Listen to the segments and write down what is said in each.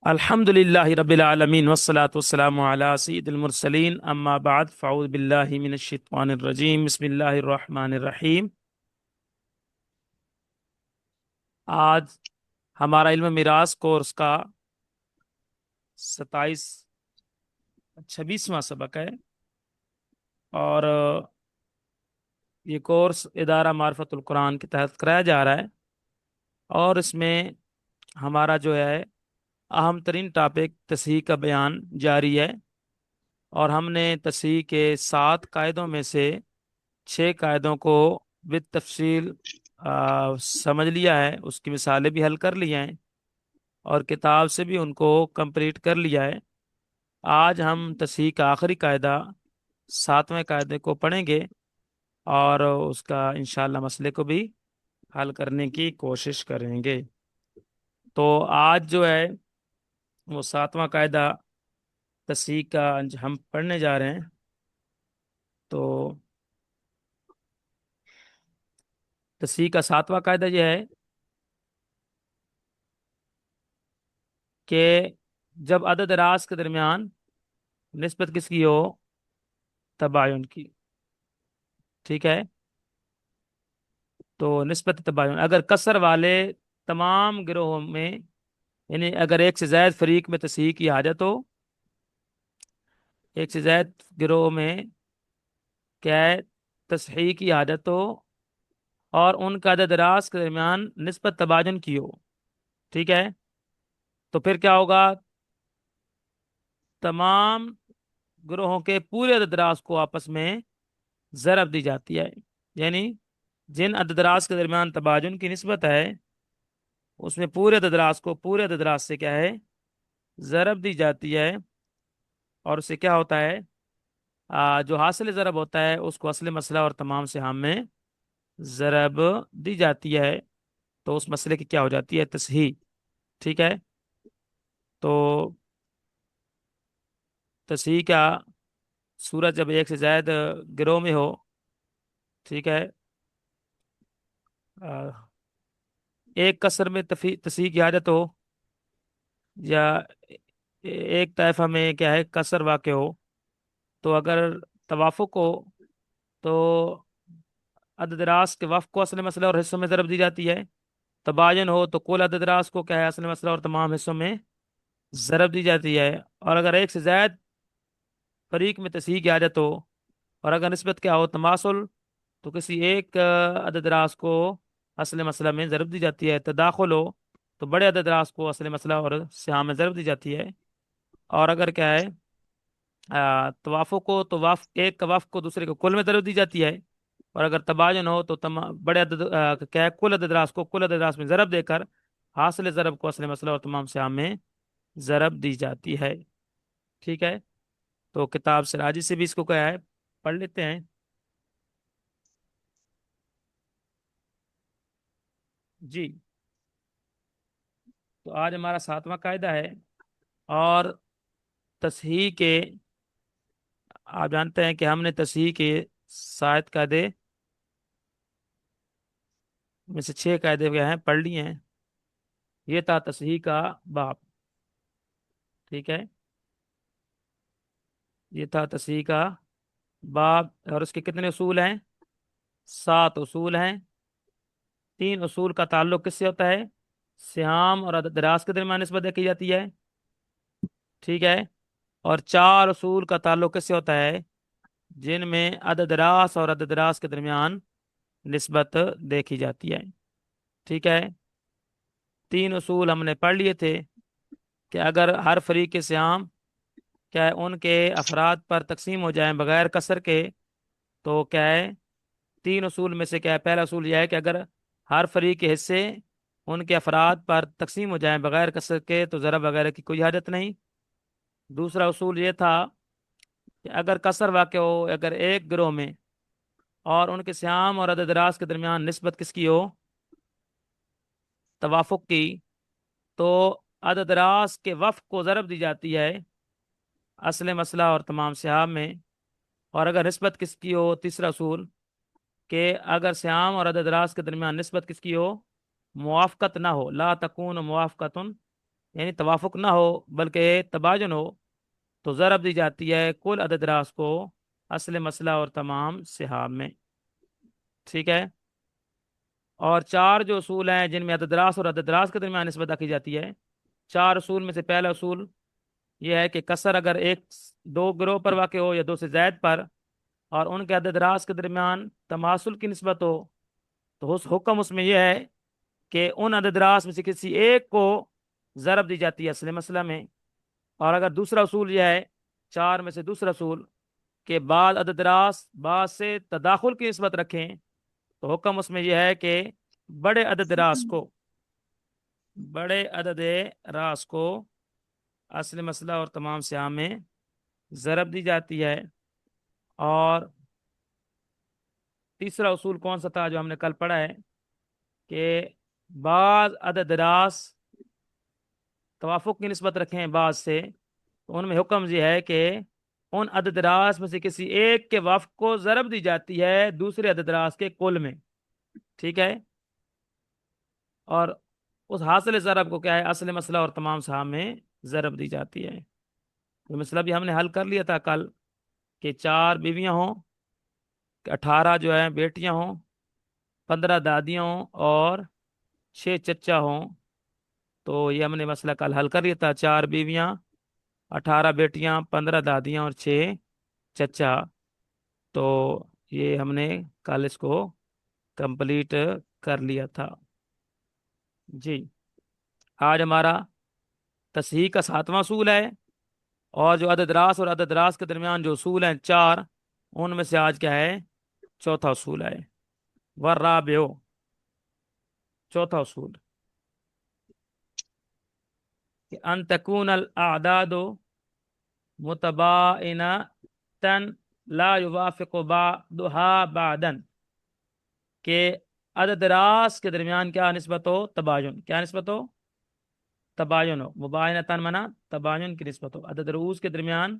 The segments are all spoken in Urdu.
الحمد للہ رب العالمین والصلاة والسلام علی سید المرسلین اما بعد فاعوذ باللہ من الشیطان الرجیم بسم اللہ الرحمن الرحیم۔ آج ہمارا علم میراث کورس کا 26واں سبق ہے، اور یہ کورس ادارہ معرفت القرآن کے تحت کرایا جا رہا ہے، اور اس میں ہمارا جو ہے اہم ترین ٹاپک تصحیح کا بیان جاری ہے، اور ہم نے تصحیح کے 7 قاعدوں میں سے 6 قاعدوں کو بالتفصیل سمجھ لیا ہے، اس کی مثالیں بھی حل کر لی ہیں، اور کتاب سے بھی ان کو کمپلیٹ کر لیا ہے۔ آج ہم تصحیح کا آخری قاعدہ 7ویں قاعدے کو پڑھیں گے، اور اس کا انشاءاللہ مسئلے کو بھی حل کرنے کی کوشش کریں گے۔ تو آج جو ہے وہ 7واں قاعدہ تصحیح کا ہم پڑھنے جا رہے ہیں۔ تو تصحیح کا 7واں قاعدہ یہ ہے کہ جب عدد راست کے درمیان نسبت کس کی ہو؟ تباین کی، ٹھیک ہے؟ تو نسبت تباین اگر کسر والے تمام گروہوں میں، یعنی اگر ایک سے زائد فریق میں تصحیح کی حاجت ہو، ایک سے زائد گروہ میں کیا ہے تصحیح کی حاجت ہو، اور ان کا عدد راست کے درمیان نسبت تباین کی ہو، ٹھیک ہے؟ تو پھر کیا ہوگا؟ تمام گروہوں کے پورے عدد راست کو آپس میں ضرب دی جاتی ہے، یعنی جن عدد راست کے درمیان تباین کی نسبت ہے اس میں پورے عدد راست کو پورے عدد راست سے کیا ہے ضرب دی جاتی ہے، اور اس سے کیا ہوتا ہے جو حاصل ضرب ہوتا ہے اس کو اصل مسئلہ اور تمام صحام میں ضرب دی جاتی ہے، تو اس مسئلے کی کیا ہو جاتی ہے تصحیح، ٹھیک ہے؟ تو تصحیح کا صورت جب ایک سے زائد گروہ میں ہو، ٹھیک ہے، ایک کسر میں تصحیح کی حاجت ہو، یا ایک طائفہ میں کیا ہے کسر واقع ہو، تو اگر توافق ہو تو عدد راست کے وفق کو اصل مسئلہ اور حصوں میں ضرب دی جاتی ہے، تباین ہو تو کل عدد راست کو کیا ہے اصل مسئلہ اور تمام حصوں میں ضرب دی جاتی ہے، اور اگر ایک سے زائد فریق میں تصحیح کی حاجت ہو، اور اگر نسبت کیا ہو تماثل، تو کسی ایک عدد راست کو اصل مسئلہ میں ضرب دی جاتی ہے، تداخل ہو تو بڑے عدد راست کو اصل مسئلہ اور سہام میں ضرب دی جاتی ہے، اور اگر کیا ہے توافق ہو تو ایک کا وفق کو دوسرے کو کل میں ضرب دی جاتی ہے، اور اگر تباین ہو تو بڑے عدد کیا ہے کل عدد راست کو کل عدد راست میں ضرب دے کر حاصل ضرب کو اصل مسئلہ اور تمام سہام میں ضرب دی جاتی ہے، ٹھیک ہے؟ تو کتاب سراجی سے بھی اس کو کیا ہے پڑھ لیتے ہیں۔ جی، تو آج ہمارا 7واں قاعدہ ہے، اور تصحیح کے آپ جانتے ہیں کہ ہم نے تصحیح کے 7 قاعدے میں سے 6 قاعدے کیا ہیں پڑھ لیے ہیں۔ یہ تھا تصحیح کا باب، ٹھیک ہے؟ یہ تھا تصحیح کا باب، اور اس کے کتنے اصول ہیں؟ 7 اصول ہیں۔ 3 اصول کا تعلق کس سے ہوتا ہے؟ سہام اور عدد راست کے درمیان نسبت کی جاتی ہے، ٹھیک ہے؟ اور 4 اصول کا تعلق کس سے ہوتا ہے؟ جن میں عدد راست اور عدد راست کے درمیان نسبت دیکھی جاتی ہے، ٹھیک ہے؟ 3 اصول ہم نے پڑھ لیے تھے کہ اگر ہر فریق کے سہام کیا ہے ان کے افراد پر تقسیم ہو جائیں بغیر کسر کے، تو کیا ہے 3 اصول میں سے کیا ہے پہلا اصول یہ ہے کہ اگر ہر فریق کے حصے ان کے افراد پر تقسیم ہو جائیں بغیر کسر کے تو ضرب وغیرہ کی کوئی حاجت نہیں۔ دوسرا اصول یہ تھا کہ اگر کسر واقع ہو اگر ایک گروہ میں، اور ان کے سیام اور عدد راست کے درمیان نسبت کس کی ہو؟ توافق کی، تو عدد راست کے وفق کو ضرب دی جاتی ہے اصل مسئلہ اور تمام سیام میں، اور اگر نسبت کس کی ہو تیسرا اصول کہ اگر سیام اور عدد راست کے درمیان نسبت کس کی ہو؟ موافقت نہ ہو، لا تکون موافقت یعنی توافق نہ ہو بلکہ تباین ہو، تو ضرب دی جاتی ہے کل عدد راس کو اصل مسئلہ اور تمام صحاب میں، ٹھیک ہے۔ اور چار جو اصول ہیں جن میں عدد راس اور عدد راس کے درمیان نسبت رکھی جاتی ہے، چار اصول میں سے پہلا اصول یہ ہے کہ کسر اگر ایک دو گروہ پر واقع ہو یا دو سے زائد پر، اور ان کے عدد راس کے درمیان تماثل کی نسبت ہو، تو اس حکم اس میں یہ ہے کہ ان عدد راس میں سے کسی ایک کو ضرب دی جاتی ہے اصل مسئلہ میں۔ اور اگر دوسرا اصول یہ ہے، چار میں سے دوسرا اصول، کہ بعض عدد راس بعض سے تداخل کی نسبت رکھیں، تو حکم اس میں یہ ہے کہ بڑے عدد راس کو بڑے عدد راس کو اصل مسئلہ اور تمام صحاب میں ضرب دی جاتی ہے۔ اور تیسرا اصول کون سا تھا جو ہم نے کل پڑھا ہے، کہ بعض عدد راس توافق کی نسبت رکھیں بعض سے، تو ان میں حکم یہ ہے کہ ان عدد راس میں سے کسی ایک کے وفق کو ضرب دی جاتی ہے دوسرے عدد راس کے کل میں، ٹھیک ہے۔ اور اس حاصل ضرب کو کیا ہے، اصل مسئلہ اور تمام صحاب میں ضرب دی جاتی ہے۔ تو مسئلہ بھی ہم نے حل کر لیا تھا کل، کہ چار بیویاں ہوں، کہ 18 جو ہے بیٹیاں ہوں، 15 دادیاں ہوں، اور 6 چچا ہوں۔ تو یہ ہم نے مسئلہ کل حل کر لیا تھا، چار بیویاں، 18 بیٹیاں، 15 دادیاں اور 6 چچا۔ تو یہ ہم نے کل اس کو کمپلیٹ کر لیا تھا جی۔ آج ہمارا تصحیح کا 7واں اصول ہے، اور جو عدد راس اور عدد راس کے درمیان جو اصول ہیں چار، ان میں سے آج کیا ہے، چوتھا اصول ہے، والرابع، چوتھا اصول، کہ ان تکون الاعداد متباینۃ لا یوافق بعضها بعضا، کہ عدد راس کے درمیان کیا نسبت ہو، تباین، کیا نسبت ہو، تباین ہو، مباینتاً منا تباین کی نسبت ہو، عدد رؤوس کے درمیان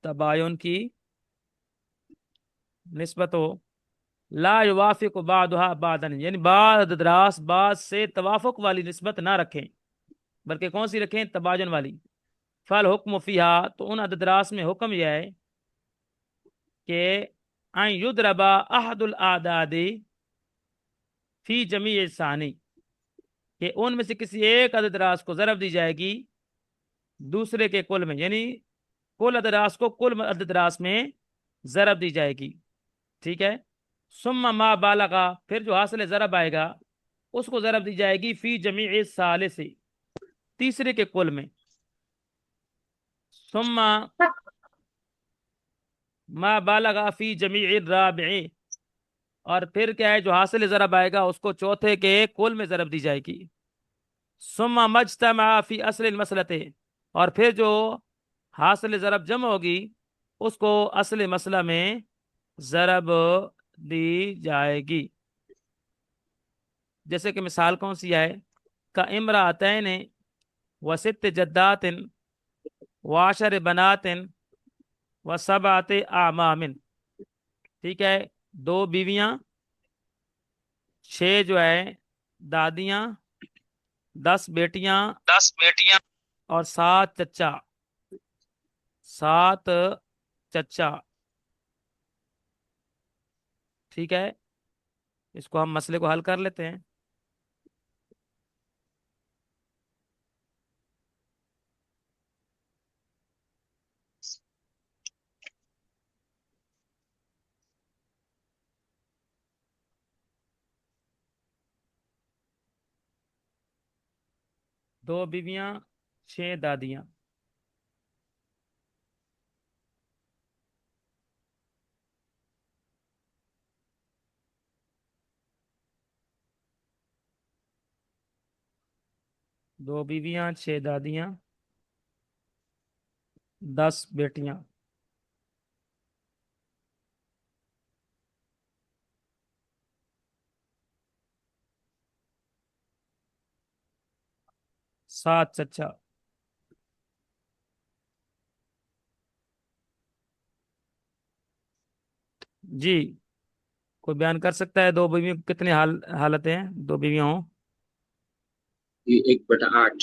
تباین کی نسبت ہو، لا یوافق بعضها بعضا، یعنی بعض عدد راس بعض سے توافق والی نسبت نہ رکھیں، بلکہ کون سی رکھیں، تباین والی۔ فل حکم فیہا، تو ان عدد راس میں حکم یہ ہے کہ ان یضرب احد الاعداد فی جمیع ثانی، کہ ان میں سے کسی ایک عدد راس کو ضرب دی جائے گی دوسرے کے کل میں، یعنی کل عدد راس کو کل عدد راس میں ضرب دی جائے گی، ٹھیک ہے۔ ثم ما بالغا، پھر جو حاصل ضرب آئے گا اس کو ضرب دی جائے گی فی جمیع الثالث، تیسرے کے کل میں۔ ثم ما بالغا فی جمیع الرابع، اور پھر کیا ہے، جو حاصل ضرب آئے گا اس کو چوتھے کے کل میں ضرب دی جائے گی۔ ثم مجتمع فی اصل المسلۃ، اور پھر جو حاصل ضرب جمع ہوگی اس کو اصل مسئلہ میں ضرب دی جائے گی۔ جیسے کہ مثال کون سی ہے، کا امراتین و ست جدات و عشر بنات و سبعت اعمام، ٹھیک ہے، دو بیویاں، 6 جو ہے دادیاں، 10 بیٹیاں، 10 بیٹیاں، اور 7 چچا، 7 چچا، ٹھیک ہے۔ اس کو ہم مسئلے کو حل کر لیتے ہیں۔ دو بیویاں، 6 دادیاں، دو بیویاں، 6 دادیاں، 10 بیٹیاں، سات چچا۔ جی، کوئی بیان کر سکتا ہے دو بیویوں کی کتنے حالتیں ہیں، دو بیویاں ہوں؟ یہ 1/8،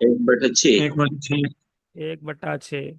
1/6। 1/6। 1/6।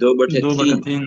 2/3। 2/3।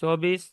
24,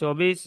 24।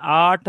8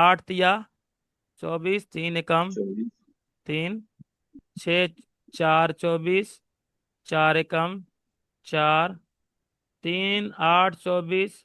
8 × 24, 3 × 24। 3, 6 4 24, 4 × 4, 3 8 24,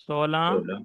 16, 16।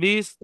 20,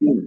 3।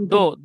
2।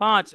5।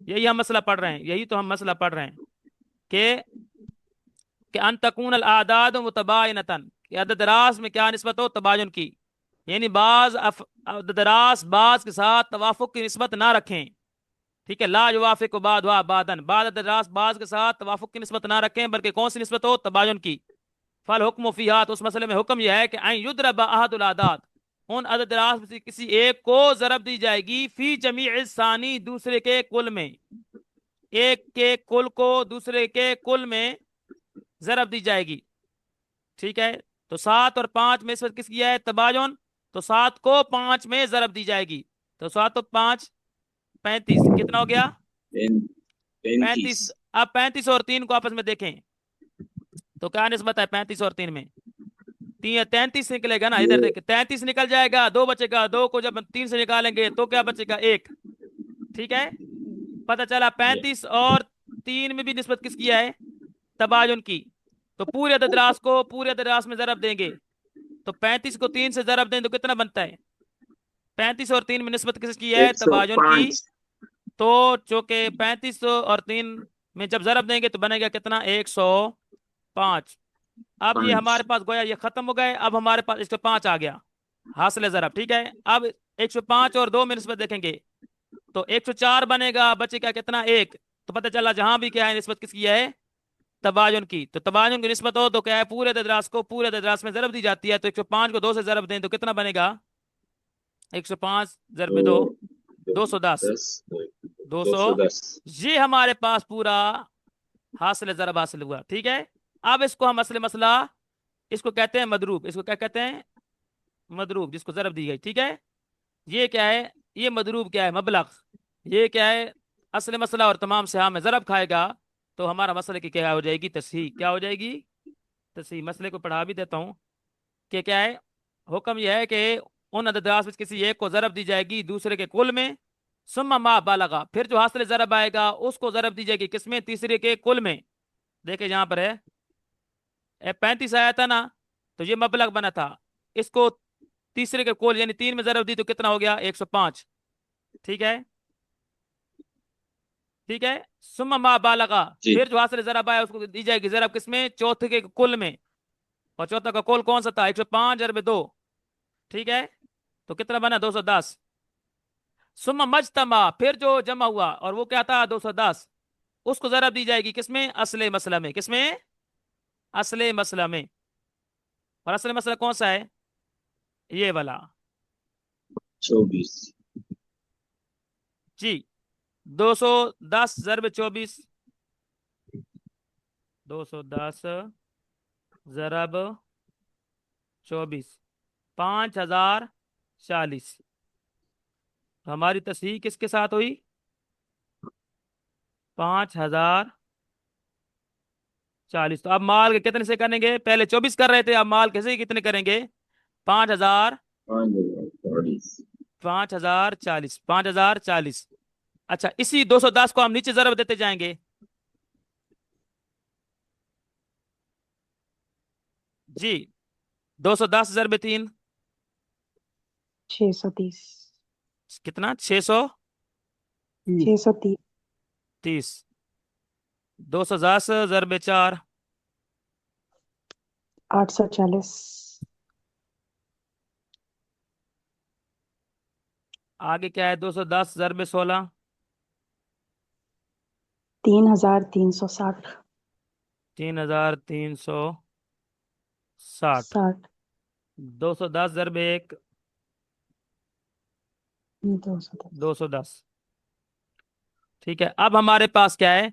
یہی ہم مسئلہ پڑھ رہے ہیں، یہی تو ہم مسئلہ پڑھ رہے ہیں کہ ان تکون الاعداد متباینتن، کہ عدد راس میں کیا نسبت ہو؟ تباین کی، یعنی عدد راس بعض کے ساتھ توافق کی نسبت نہ رکھیں، ٹھیک ہے، لا یوافق بعد وا بعدن، بعض عدد راس بعض کے ساتھ توافق کی نسبت نہ رکھیں بلکہ کون سی نسبت ہو؟ تباین کی۔ فل حکم فیہا، تو اس مسئلے میں حکم یہ ہے کہ ان یضرب احد الاعداد، ان عدد راس میں سے کسی ایک کو ضرب دی جائے گی، فی جمیع الثانی، دوسرے کے کل میں، ایک کے کل کو دوسرے کے کل میں ضرب دی جائے گی، ٹھیک ہے۔ تو 7 اور 5 میں اس وقت کس کی ہے؟ تباین، تو 7 کو 5 میں ضرب دی جائے گی، تو 7 اور 5 35، کتنا ہو گیا؟ 35۔ 35۔ اب 35 اور 3 کو آپس میں دیکھیں تو کیا نسبت ہے 35 اور 3 میں؟ 33 نکلے گا نا، ادھر یہ دیکھ 33 نکل جائے گا، 2 بچے گا، 2 کو جب 3 سے نکالیں گے تو کیا بچے گا؟ 1، ٹھیک ہے۔ پتہ چلا 35 اور 3 میں بھی نسبت کس کی ہے؟ تباین کی۔ تو پورے عدد راس کو پورے عدد راس میں ضرب دیں گے، تو 35 کو 3 سے ضرب دیں تو کتنا بنتا ہے؟ 35 اور 3 میں نسبت کس کی ہے؟ تباین کی۔ 105۔ تو چونکہ 35 اور 3 میں جب ضرب دیں گے تو بنے گا کتنا؟ 105۔ اب یہ ہمارے پاس گویا یہ ختم ہو گئے، اب ہمارے پاس 105 آ گیا حاصل ضرب، ٹھیک ہے۔ اب 105 اور 2 میں نسبت دیکھیں گے تو 104 بنے گا، بچے گا کتنا؟ 1۔ تو پتہ چلا جہاں بھی کیا ہے نسبت کس کی ہے؟ تباین کی۔ تو تباین کی نسبت ہو تو کیا ہے؟ پورے عدد راس کو پورے عدد راس میں ضرب دی جاتی ہے، تو 105 کو 2 سے ضرب دیں تو کتنا بنے گا؟ 105 ضرب 2، 210، 210۔ 200۔ یہ ہمارے پاس پورا حاصل ضرب حاصل ہوا، ٹھیک ہے۔ اب اس کو ہم اصل مسئلہ، اس کو کہتے ہیں مضروب، اس کو کیا کہتے ہیں؟ مضروب، جس کو ضرب دی گئی، ٹھیک ہے۔ یہ کیا ہے؟ یہ مضروب کیا ہے؟ مبلغ۔ یہ کیا ہے؟ اصل مسئلہ اور تمام سہام میں ضرب کھائے گا تو ہمارا مسئلے کی کیا ہو جائے گی؟ تصحیح۔ کیا ہو جائے گی؟ تصحیح۔ مسئلے کو پڑھا بھی دیتا ہوں کہ کیا ہے حکم، یہ ہے کہ ان عدد راس میں کسی ایک کو ضرب دی جائے گی دوسرے کے کل میں، ثم ما بالغا، پھر جو حاصل ضرب آئے گا اس کو ضرب دی جائے گی کس میں؟ تیسرے کے کل میں۔ دیکھیں یہاں پر ہے 35 آیا تھا نا، تو یہ مبلغ بنا تھا، اس کو تیسرے کے کل یعنی 3 میں ضرب دی تو کتنا ہو گیا؟ 105، ٹھیک ہے، ٹھیک ہے۔ ثم ما بالغا، جی پھر جو حاصل ضرب آیا اس کو دی جائے گی ضرب کس میں؟ چوتھے کے کل میں، اور چوتھا کا کل کون سا تھا؟ 105 ضرب 2، ٹھیک ہے، تو کتنا بنا؟ 210۔ ثم مجتمع، پھر جو جمع ہوا اور وہ کیا تھا؟ 210، اس کو ضرب دی جائے گی کس میں؟ اصل مسئلہ میں۔ کس میں؟ اصل مسئلہ میں۔ اور اصل مسئلہ کون سا ہے؟ یہ والا 24۔ جی، 210 ضرب 24، 210 ضرب 24، 5040۔ تو ہماری تصحیح کس کے ساتھ ہوئی؟ 5040۔ تو اب مال کے کتنے سے کریں گے؟ پہلے 24 کر رہے تھے، اب مال کیسے کتنے کریں گے؟ 5,040۔ 5040، 5040۔ اچھا، اسی 210 کو ہم نیچے ضرب دیتے جائیں گے، جی، 210 ضرب 3 630 کتنا؟ 630۔ 630 210 ضرب 4 840 آگے کیا ہے؟ 210 ضرب 16 3360 3360۔ 60 210 ضرب 1 210 210، ٹھیک ہے۔ اب ہمارے پاس کیا ہے؟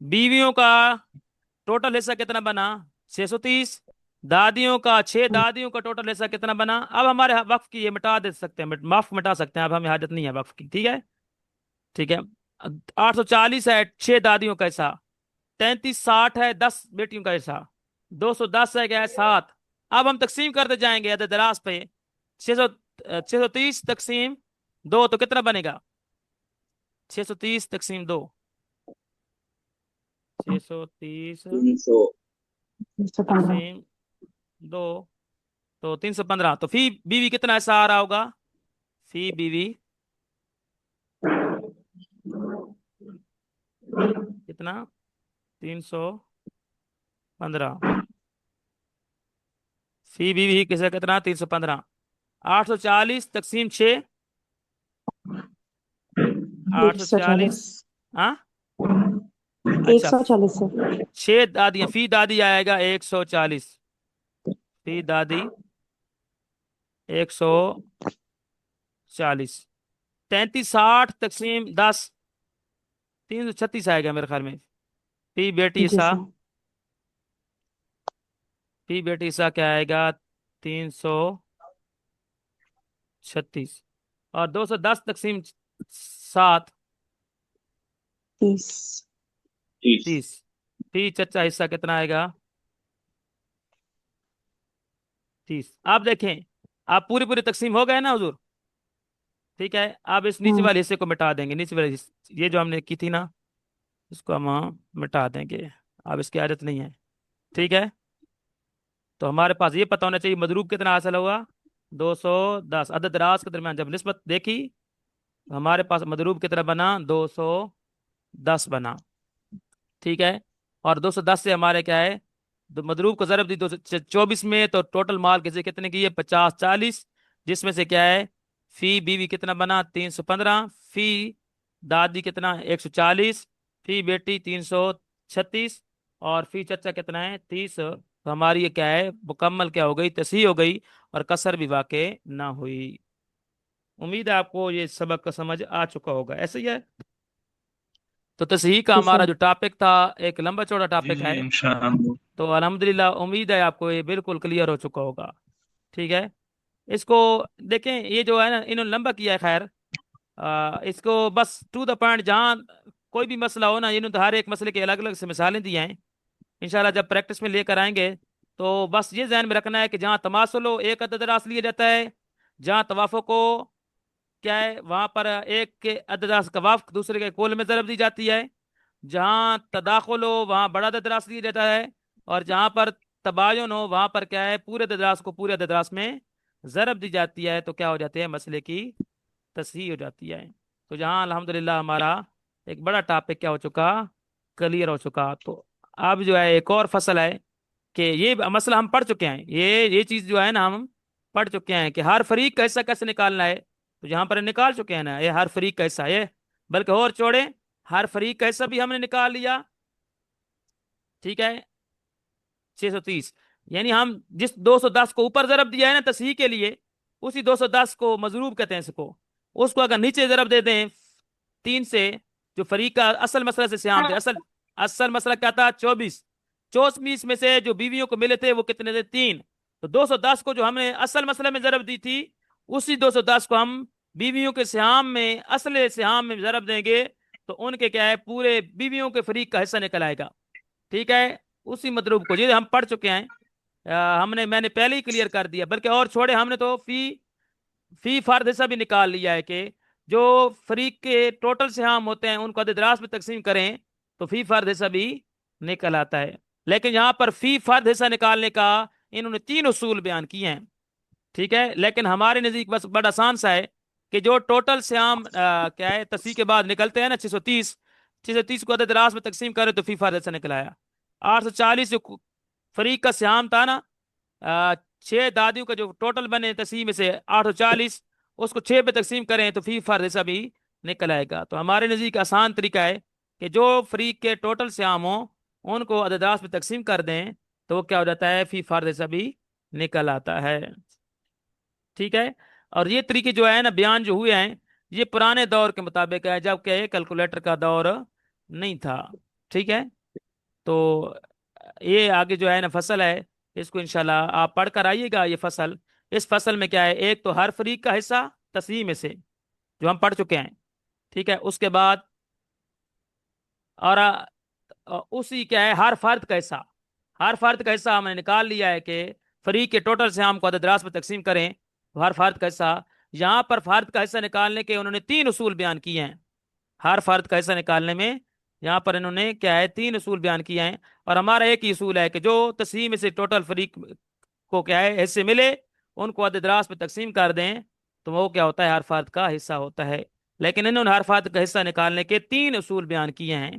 بیویوں کا ٹوٹل حصہ کتنا بنا؟ 630۔ دادیوں کا 6 دادیوں کا ٹوٹل حصہ کتنا بنا؟ اب ہمارے وقف کی یہ مٹا دے سکتے ہیں، وقف مٹا سکتے ہیں، اب ہمیں حاجت نہیں ہے وقف کی، ٹھیک ہے، ٹھیک ہے۔ 840 ہے 6 دادیوں کا حصہ، 3360 ہے 10 بیٹیوں کا حصہ، 210 ہے کیا ہے؟ 7۔ اب ہم تقسیم کرتے جائیں گے عدد دراز پہ، 630 تقسیم 2 تو کتنا بنے گا؟ 630 تقسیم 2، 630 300۔ 315 تقسیم 2 تو 315۔ تو فی بیوی کتنا ایسا آ رہا ہوگا؟ فی بیوی کتنا 315 فی بیوی کیسے کتنا 315 840 تقسیم 6 840 140 ہاں ایک اچھا سو چالیس سے 6 دادیاں فی دادی آئے گا 140 فی دادی 140 3360 تقسیم 10 336 آئے گا میرے خیال میں فی بیٹی جی عیسیٰ سر فی بیٹی عیسیٰ کیا آئے گا 336 اور 210 تقسیم 7 30 30 فی چچا حصہ کتنا آئے گا 30 آپ دیکھیں آپ پوری پوری تقسیم ہو گئے نا حضور ٹھیک ہے آپ اس نیچے والے حصے کو مٹا دیں گے نیچے والے یہ جو ہم نے کی تھی نا اس کو ہم مٹا دیں گے اب اس کی عادت نہیں ہے ٹھیک ہے تو ہمارے پاس یہ پتہ ہونا چاہیے مضروب کتنا حاصل ہوا 210 عدد راز کے درمیان جب نسبت دیکھی تو ہمارے پاس مضروب کتنا بنا 210 بنا ٹھیک ہے اور 210 سے ہمارے کیا ہے مضروب کو ضرب دی 224 میں تو ٹوٹل مال کسی کتنے کی ہے 50-40 جس میں سے کیا ہے فی بیوی کتنا بنا 315 فی دادی کتنا 140 فی بیٹی 336 اور فی چچا کتنا ہے 30 تو ہماری یہ کیا ہے مکمل کیا ہو گئی تصحیح ہو گئی اور کسر بھی واقع نہ ہوئی امید ہے آپ کو یہ سبق کا سمجھ آ چکا ہوگا ایسے ہی ہے تو تصحیح کا جی ہمارا سر جو ٹاپک تھا ایک لمبا چوڑا جی ٹاپک جی ہے انشاءاللہ تو الحمدللہ امید ہے آپ کو یہ بالکل کلیئر ہو چکا ہوگا ٹھیک ہے اس کو دیکھیں یہ جو ہے نا انہوں نے لمبا کیا ہے خیر اس کو بس ٹو دا پوائنٹ جہاں کوئی بھی مسئلہ ہو نا انہوں نے تو ہر ایک مسئلے کے الگ الگ سے مثالیں دی ہیں انشاءاللہ جب پریکٹس میں لے کر آئیں گے تو بس یہ ذہن میں رکھنا ہے کہ جہاں تماثل ہو ایک عدد راس لیا جاتا ہے جہاں توافق ہو کیا ہے وہاں پر ایک کے عدد راس کا وافق دوسرے کے کول میں ضرب دی جاتی ہے جہاں تداخل ہو وہاں بڑا عدد راس لیا جاتا ہے اور جہاں پر تباین ہو وہاں پر کیا ہے پورے عدد راس کو پورے عدد راس میں ضرب دی جاتی ہے تو کیا ہو جاتے ہیں مسئلے کی تصحیح ہو جاتی ہے تو جہاں الحمدللہ ہمارا ایک بڑا ٹاپک کیا ہو چکا کلیئر ہو چکا تو اب جو ہے ایک اور فصل ہے کہ یہ مسئلہ ہم پڑھ چکے ہیں یہ چیز جو ہے نا ہم پڑھ چکے ہیں کہ ہر فریق کا حصہ کیسے نکالنا ہے تو یہاں پر نکال چکے ہیں نا یہ ہر فریق کا حصہ ہے بلکہ اور چھوڑے ہر فریق کا حصہ بھی ہم نے نکال لیا ٹھیک ہے 630 یعنی ہم جس 210 کو اوپر ضرب دیا ہے نا تصحیح کے لیے اسی 210 کو مضروب کہتے ہیں اس کو اگر نیچے ضرب دے دیں 3 سے جو فریق کا اصل مسئلہ سے سیام تھے اصل مسئلہ کیا تھا 24 میں سے جو بیویوں کو ملے تھے وہ کتنے تھے 3 تو 210 کو جو ہم نے اصل مسئلہ میں ضرب دی تھی اسی 210 کو ہم بیویوں کے سیام میں اصل سیام میں ضرب دیں گے تو ان کے کیا ہے پورے بیویوں کے فریق کا حصہ نکل آئے گا ٹھیک ہے اسی مضروب کو یہ ہم پڑھ چکے ہیں میں نے پہلے ہی کلیئر کر دیا بلکہ اور چھوڑے ہم نے تو فی فرد حصہ بھی نکال لیا ہے کہ جو فریق کے ٹوٹل سہام ہوتے ہیں ان کو عدد راس میں تقسیم کریں تو فی فرد حصہ بھی نکل آتا ہے لیکن یہاں پر فی فرد حصہ نکالنے کا انہوں نے 3 اصول بیان کیے ہیں ٹھیک ہے لیکن ہمارے نزدیک بس بڑا آسان سا ہے کہ جو ٹوٹل سیام کیا ہے تصحیح کے بعد نکلتے ہیں نا 630 کو عدد راس میں تقسیم کرے تو فی فرد حصہ نکل آیا 840 جو فریق کا سیام تھا نا 6 دادیوں کا جو ٹوٹل بنے تصحیح میں سے 840 اس کو 6 پہ تقسیم کریں تو فی فرد حصہ بھی نکل آئے گا تو ہمارے نزدیک آسان طریقہ ہے کہ جو فریق کے ٹوٹل سیام ہوں ان کو عدد راس میں تقسیم کر دیں تو وہ کیا ہو جاتا ہے فی فرد حصہ بھی نکل آتا ہے ٹھیک ہے اور یہ طریقے جو ہے نا بیان جو ہوئے ہیں یہ پرانے دور کے مطابق ہے جب کہ کیلکولیٹر کا دور نہیں تھا ٹھیک ہے تو یہ آگے جو ہے نا فصل ہے اس کو انشاءاللہ آپ پڑھ کر آئیے گا یہ فصل اس فصل میں کیا ہے ایک تو ہر فریق کا حصہ تصحیح میں سے جو ہم پڑھ چکے ہیں ٹھیک ہے اس کے بعد اور اسی کیا ہے ہر فرد کا حصہ ہم نے نکال لیا ہے کہ فریق کے ٹوٹل سے ہم کو عدد راس میں تقسیم کریں تو ہر فرد کا حصہ یہاں پر فرد کا حصہ نکالنے کے انہوں نے 3 اصول بیان کیے ہیں ہر فرد کا حصہ نکالنے میں یہاں پر انہوں نے کیا ہے 3 اصول بیان کیے ہیں اور ہمارا ایک ہی اصول ہے کہ جو تصحیح میں سے ٹوٹل فریق کو کیا ہے حصے ملے ان کو عدد راس میں تقسیم کر دیں تو وہ کیا ہوتا ہے ہر فرد کا حصہ ہوتا ہے لیکن انہوں نے ہر فرد کا حصہ نکالنے کے 3 اصول بیان کیے ہیں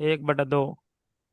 1/2।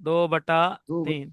2/3।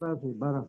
12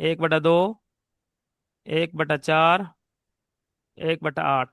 1/2, 1/4, 1/8।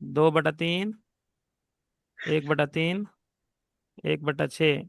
2/3, 1/3, 1/6।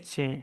6।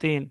3,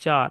4।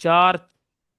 4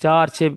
4 6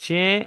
6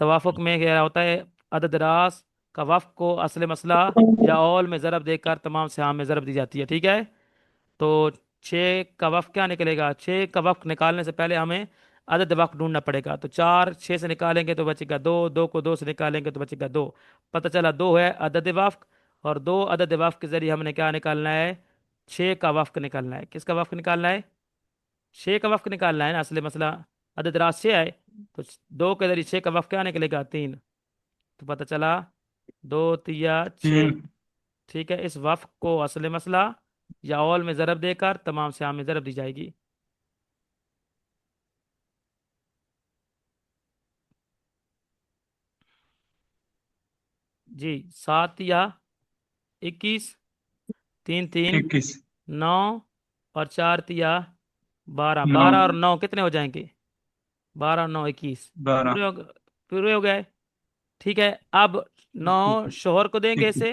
توافق میں کیا ہوتا ہے؟ عدد راس کا وفق کو اصل مسئلہ یا اول میں ضرب دے کر تمام سہام میں ضرب دی جاتی ہے، ٹھیک ہے؟ تو 6 کا وفق کیا نکلے گا؟ 6 کا وفق نکالنے سے پہلے ہمیں عدد وفق ڈھونڈنا پڑے گا، تو 4 6 سے نکالیں گے تو بچے گا 2، 2 کو 2 سے نکالیں گے تو بچے گا 2، پتہ چلا 2 ہے عدد وفق، اور 2 عدد وفق کے ذریعے ہم نے کیا نکالنا ہے؟ 6 کا وفق نکالنا ہے۔ کس کا وفق نکالنا ہے؟ 6 کا وفق نکالنا ہے نا، اصل مسئلہ عدد راس 6 ہے، تو 2 کے ذریعے 6 کا وفق کیا نکلے گا؟ 3، تو پتہ چلا 2 تیا 6، 3 ٹھیک ہے؟ اس وفق کو اصل مسئلہ یا اول میں ضرب دے کر تمام سیام میں ضرب دی جائے گی۔ جی 7 یا 21، 3 3 21 9، اور 4 تیا 12، 9 12 اور 9 کتنے ہو جائیں گے؟ 12 اور 9 21، 12 پورے ہو گئے، ٹھیک ہے؟ اب 9 شوہر کو دیں گے ٹھیک ہے۔ اسے،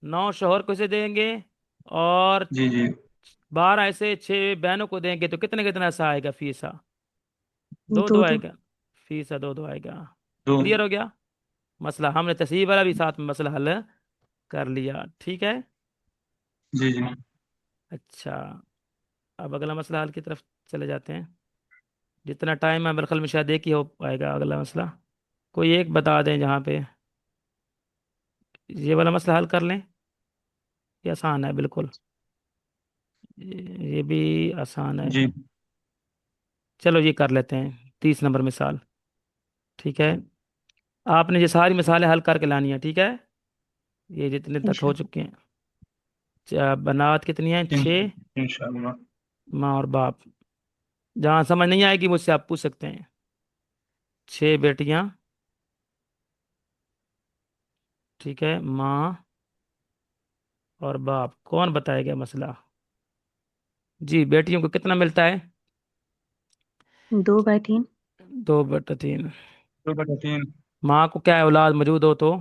9 شوہر کو اسے دیں گے، اور جی جی 12 ایسے 6 بہنوں کو دیں گے، تو کتنے کتنا ایسا آئے گا فیصہ؟ 2 دو 2 دو آئے گا، فیصہ 2 2 آئے گا۔ 2 کلیئر ہو گیا مسئلہ؟ ہم نے تصحیح والا بھی ساتھ میں مسئلہ حل کر لیا، ٹھیک ہے؟ جی جی اچھا، اب اگلا مسئلہ حل کی طرف چلے جاتے ہیں۔ جتنا ٹائم ہے بالخل میں شاید ایک ہی ہو پائے گا اگلا مسئلہ، کوئی ایک بتا دیں جہاں پہ یہ والا مسئلہ حل کر لیں، یہ آسان ہے بالکل، یہ بھی آسان ہے، جی چلو یہ کر لیتے ہیں 30 نمبر مثال، ٹھیک ہے؟ آپ نے یہ ساری مثالیں حل کر کے لانی ہے، ٹھیک ہے؟ یہ جتنے تک ہو انشاءاللہ۔ چکے ہیں، بنات کتنی ہیں؟ 6، انشاءاللہ ماں اور باپ، جہاں سمجھ نہیں آئے گی مجھ سے آپ پوچھ سکتے ہیں۔ 6 بیٹیاں، ٹھیک ہے؟ ماں اور باپ، کون بتائے گا مسئلہ؟ جی بیٹیوں کو کتنا ملتا ہے؟ 2/3 2/3۔ 2/3 ماں کو کیا ہے؟ اولاد موجود ہو تو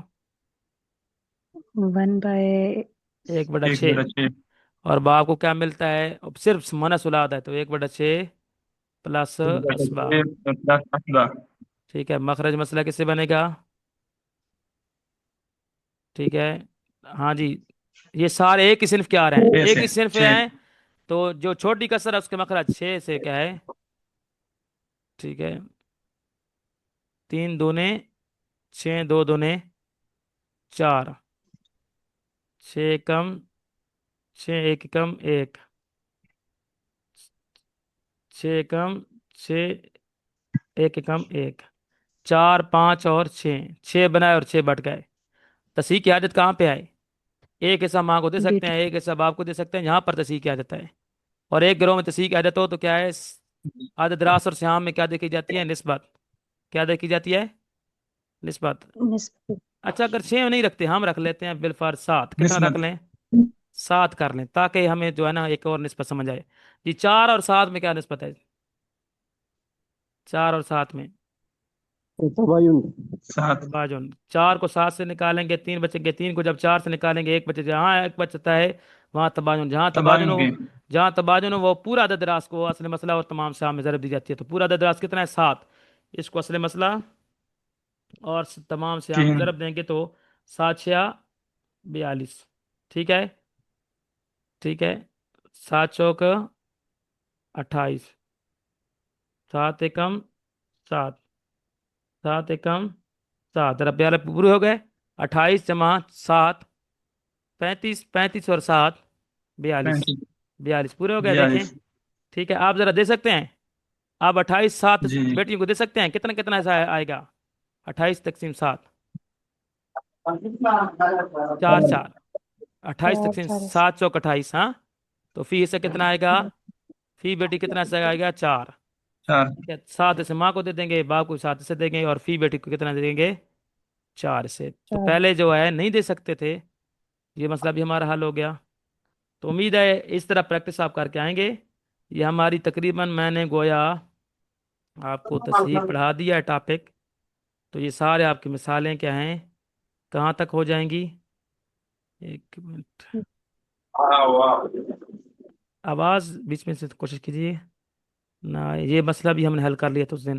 1/6 1/6، 1/6 اور باپ کو کیا ملتا ہے؟ صرف منس اولاد ہے تو 1/6 پلس اسبا، 1/6 پلس 10 ٹھیک ہے؟ مخرج مسئلہ کس سے بنے گا؟ ٹھیک ہے، ہاں جی، یہ سارے ایک ہی صنف کے آ رہے ہیں، 6 ایک سے ہی صنف 6 ہیں، تو جو چھوٹی کسر ہے اس کے مخرج 6 سے کیا ہے؟ ٹھیک ہے، 3 دونے 6، 2 دونے 4، 6 کم 6، 1 کم 1، 6 کم 6، 1 کم 1، 4 5 اور 6، 6 بنائے اور 6 بٹ گئے۔ تصحیح کی عادت کہاں پہ آئے؟ ایک حصہ ماں کو دے سکتے بیٹی ہیں، ایک حصہ باپ کو دے سکتے ہیں، یہاں پر تصحیح کی عادت ہے، اور ایک گروہ میں تصحیح کی عادت ہو تو کیا ہے؟ عدد راس اور سہام میں کیا دیکھی جاتی ہے؟ نسبت، کیا دیکھی جاتی ہے؟ نسبت۔ نسبت اچھا اگر 6 نہیں رکھتے، ہم رکھ لیتے ہیں بالفرض 7، کتنا رکھ نسبت لیں؟ 7 کر لیں تاکہ ہمیں جو ہے نا ایک اور نسبت سمجھ آئے۔ جی 4 اور 7 میں کیا نسبت ہے؟ 4 اور 7 میں تباین 7 تباین، 4 کو 7 سے نکالیں گے 3 بچیں گے، 3 کو جب 4 سے نکالیں گے 1 بچے، جہاں 1 بچتا ہے وہاں تباین، جہاں تباین تباین ہو، کی جہاں تباین ہو وہ پورا عدد راس کو اصل مسئلہ اور تمام سام میں ضرب دی جاتی ہے، تو پورا عدد راس کتنا ہے؟ 7، اس کو اصل مسئلہ اور تمام سیام میں 3 ضرب دیں گے تو 7 6 42، ٹھیک ہے؟ ٹھیک ہے، 7 چوک 28، 7 ایکم 7، 7 ایکم 7، ذرا پیارے پورے ہو گئے، 28 جمع 7 35، 35 اور 7 42، 35 42 پورے ہو گئے، دیکھیں 42 ٹھیک ہے؟ آپ ذرا دے سکتے ہیں، آپ 28 7 جی جی بیٹیوں کو دے سکتے ہیں، کتنا کتنا ایسا آئے گا؟ 28 تقسیم 7، 4 4، 28 4 تقسیم 4 7 چوک 28، ہاں، تو فی سے کتنا آئے گا؟ فی بیٹی کتنا سے آئے گا؟ 4، 4 ٹھیک ہے؟ 7 سے ماں کو دے دیں گے، باپ کو 7 سے دیں گے، اور فی بیٹی کو کتنا دے دیں گے؟ 4 سے۔ تو 4 پہلے جو ہے نہیں دے سکتے تھے، یہ مسئلہ بھی ہمارا حل ہو گیا۔ تو امید ہے اس طرح پریکٹس آپ کر کے آئیں گے۔ یہ ہماری تقریباً میں نے گویا آپ کو تصحیح پڑھا دیا ہے ٹاپک، تو یہ سارے آپ کی مثالیں کیا ہیں، کہاں تک ہو جائیں گی؟ ایک منٹ، آواز بیچ میں سے کوشش کیجیے نہ، یہ مسئلہ بھی ہم نے حل کر لیا تھا اس دن۔